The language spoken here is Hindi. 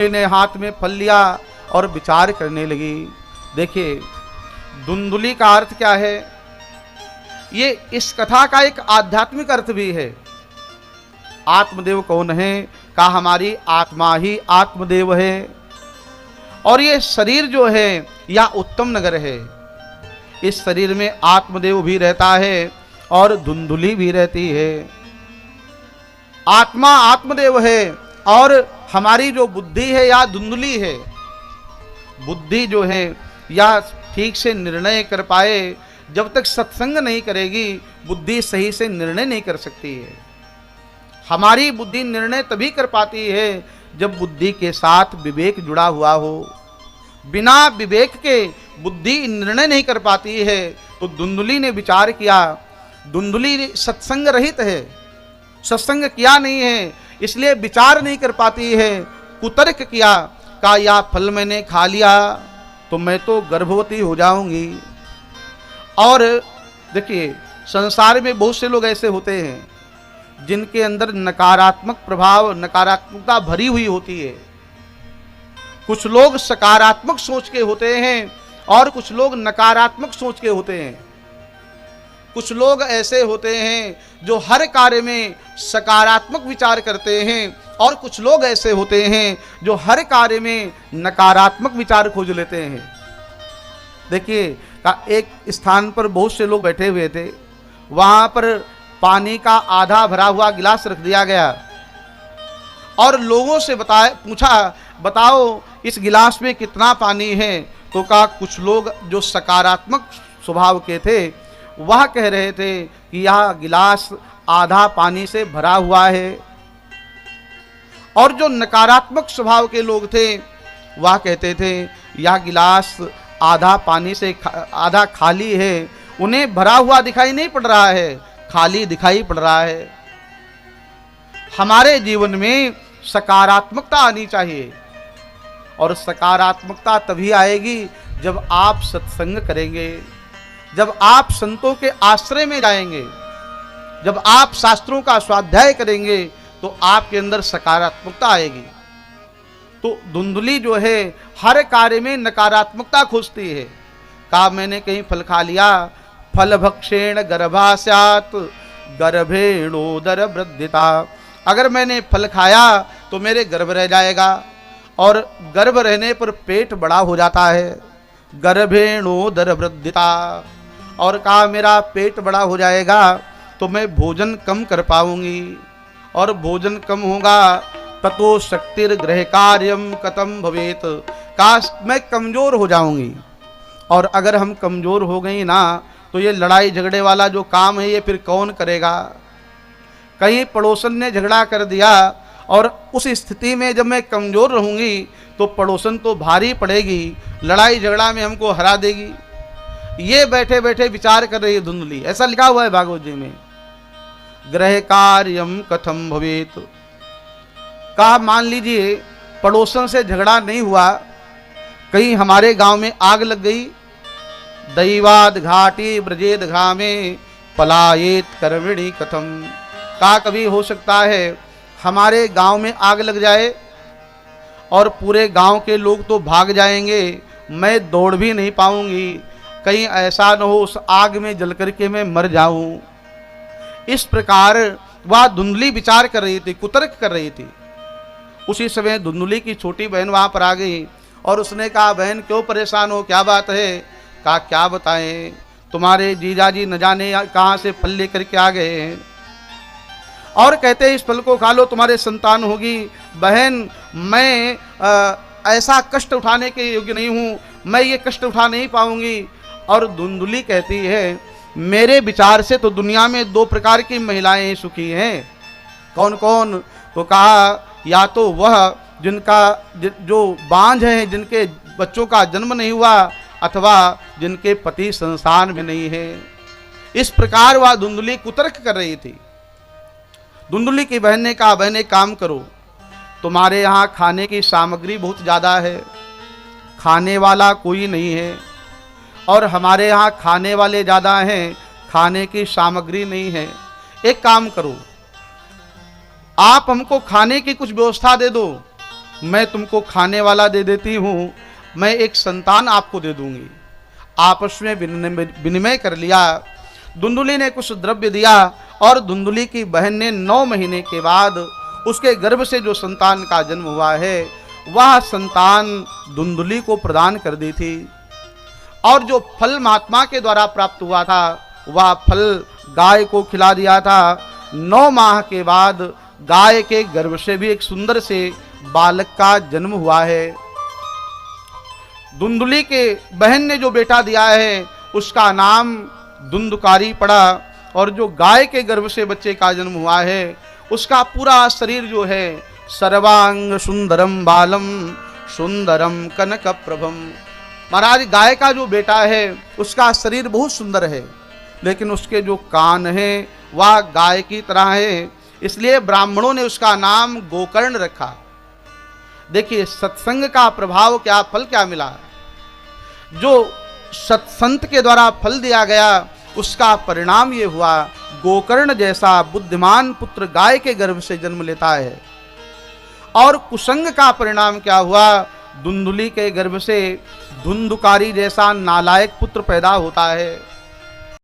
ने हाथ में फल लिया और विचार करने लगी। देखिए धुंधुली का अर्थ क्या है, ये इस कथा का एक आध्यात्मिक अर्थ भी है। आत्मदेव कौन है? का हमारी आत्मा ही आत्मदेव है, और ये शरीर जो है या उत्तम नगर है। इस शरीर में आत्मदेव भी रहता है और धुंधुली भी रहती है। आत्मा आत्मदेव है और हमारी जो बुद्धि है या धुंधुली है। बुद्धि जो है या ठीक से निर्णय कर पाए, जब तक सत्संग नहीं करेगी बुद्धि सही से निर्णय नहीं कर सकती है। हमारी बुद्धि निर्णय तभी कर पाती है जब बुद्धि के साथ विवेक जुड़ा हुआ हो। बिना विवेक के बुद्धि निर्णय नहीं कर पाती है। तो धुंधुली ने विचार किया, धुंधुली सत्संग रहित है, सत्संग किया नहीं है, इसलिए विचार नहीं कर पाती है। कुतर्क किया, का या फल मैंने खा लिया तो मैं तो गर्भवती हो जाऊंगी। और देखिए संसार में बहुत से लोग ऐसे होते हैं जिनके अंदर नकारात्मक प्रभाव, नकारात्मकता भरी हुई होती है। कुछ लोग सकारात्मक सोच के होते हैं और कुछ लोग नकारात्मक सोच के होते हैं। कुछ लोग ऐसे होते हैं जो हर कार्य में सकारात्मक विचार करते हैं, और कुछ लोग ऐसे होते हैं जो हर कार्य में नकारात्मक विचार खोज लेते हैं। देखिए एक स्थान पर बहुत से लोग बैठे हुए थे, वहां पर पानी का आधा भरा हुआ गिलास रख दिया गया और लोगों से पूछा बताओ इस गिलास में कितना पानी है। तो कहा कुछ लोग जो सकारात्मक स्वभाव के थे वह कह रहे थे कि यह गिलास आधा पानी से भरा हुआ है, और जो नकारात्मक स्वभाव के लोग थे वह कहते थे यह गिलास आधा पानी से आधा खाली है। उन्हें भरा हुआ दिखाई नहीं पड़ रहा है, खाली दिखाई पड़ रहा है। हमारे जीवन में सकारात्मकता आनी चाहिए, और सकारात्मकता तभी आएगी जब आप सत्संग करेंगे, जब आप संतों के आश्रय में जाएंगे, जब आप शास्त्रों का स्वाध्याय करेंगे तो आपके अंदर सकारात्मकता आएगी। तो धुंधुली जो है हर कार्य में नकारात्मकता खोजती है। कहा मैंने कहीं फल खा लिया, फल भक्षेण गर्भा स्यात् गर्भेणोदर वृद्धिता। अगर मैंने फल खाया तो मेरे गर्भ रह जाएगा, और गर्भ रहने पर पेट बड़ा हो जाता है, गर्भेणोदर वृद्धिता। और कहा मेरा पेट बड़ा हो जाएगा तो मैं भोजन कम कर पाऊंगी, और भोजन कम होगा ततो शक्तिर गृह कार्यम कथम भवेत। काश मैं कमजोर हो जाऊंगी, और अगर हम कमजोर हो गई ना तो ये लड़ाई झगड़े वाला जो काम है ये फिर कौन करेगा। कहीं पड़ोसन ने झगड़ा कर दिया, और उस स्थिति में जब मैं कमजोर रहूंगी तो पड़ोसन तो भारी पड़ेगी, लड़ाई झगड़ा में हमको हरा देगी। ये बैठे बैठे विचार कर रही है धुंधुली। ऐसा लिखा हुआ है भागवत जी में, गृह कार्यम कथम भवेत। कहा मान लीजिए पड़ोसन से झगड़ा नहीं हुआ, कहीं हमारे गांव में आग लग गई, दैवाद घाटी ब्रजेद घामे पलायेत कर्मिणी कथम। कहा कभी हो सकता है हमारे गांव में आग लग जाए और पूरे गांव के लोग तो भाग जाएंगे, मैं दौड़ भी नहीं पाऊंगी, कहीं ऐसा न हो उस आग में जल करके मैं मर जाऊं। इस प्रकार वह धुंधुली विचार कर रही थी, कुतर्क कर रही थी। उसी समय धुंधुली की छोटी बहन वहां पर आ गई और उसने कहा बहन क्यों परेशान हो, क्या बात है। कहा क्या बताएं, तुम्हारे जीजाजी न जाने कहां से फल लेकर के आ गए हैं, और कहते हैं इस फल को खा लो तुम्हारे संतान होगी। बहन मैं ऐसा कष्ट उठाने के योग्य नहीं हूँ, मैं ये कष्ट उठा नहीं पाऊंगी। और धुंधुली कहती है मेरे विचार से तो दुनिया में दो प्रकार की महिलाएं सुखी हैं। कौन कौन? तो कहा या तो वह जिनका जो बांझ हैं, जिनके बच्चों का जन्म नहीं हुआ, अथवा जिनके पति संसार में नहीं है। इस प्रकार वह धुंधुली कुतर्क कर रही थी। धुंधुली की बहन ने कहा बहन एक काम करो, तुम्हारे यहाँ खाने की सामग्री बहुत ज़्यादा है, खाने वाला कोई नहीं है, और हमारे यहाँ खाने वाले ज़्यादा हैं, खाने की सामग्री नहीं है। एक काम करो, आप हमको खाने की कुछ व्यवस्था दे दो, मैं तुमको खाने वाला दे देती हूँ, मैं एक संतान आपको दे दूंगी। आपस में विनिमय कर लिया। धुंधुली ने कुछ द्रव्य दिया और धुंधुली की बहन ने 9 महीने के बाद उसके गर्भ से जो संतान का जन्म हुआ है वह संतान धुंधुली को प्रदान कर दी थी। और जो फल महात्मा के द्वारा प्राप्त हुआ था वह फल गाय को खिला दिया था। 9 माह के बाद गाय के गर्भ से भी एक सुंदर से बालक का जन्म हुआ है। धुंधुली के बहन ने जो बेटा दिया है उसका नाम धुंधुकारी पड़ा। और जो गाय के गर्भ से बच्चे का जन्म हुआ है उसका पूरा शरीर जो है सर्वांग सुंदरम बालम सुंदरम कनक प्रभम। महाराज गाय का जो बेटा है उसका शरीर बहुत सुंदर है, लेकिन उसके जो कान हैं वह गाय की तरह है, इसलिए ब्राह्मणों ने उसका नाम गोकर्ण रखा। देखिए सत्संग का प्रभाव क्या, फल क्या मिला। जो सत्संत के द्वारा फल दिया गया उसका परिणाम ये हुआ, गोकर्ण जैसा बुद्धिमान पुत्र गाय के गर्भ से जन्म लेता है। और कुसंग का परिणाम क्या हुआ, धुंधुली के गर्भ से धुंधुकारी जैसा नालायक पुत्र पैदा होता है।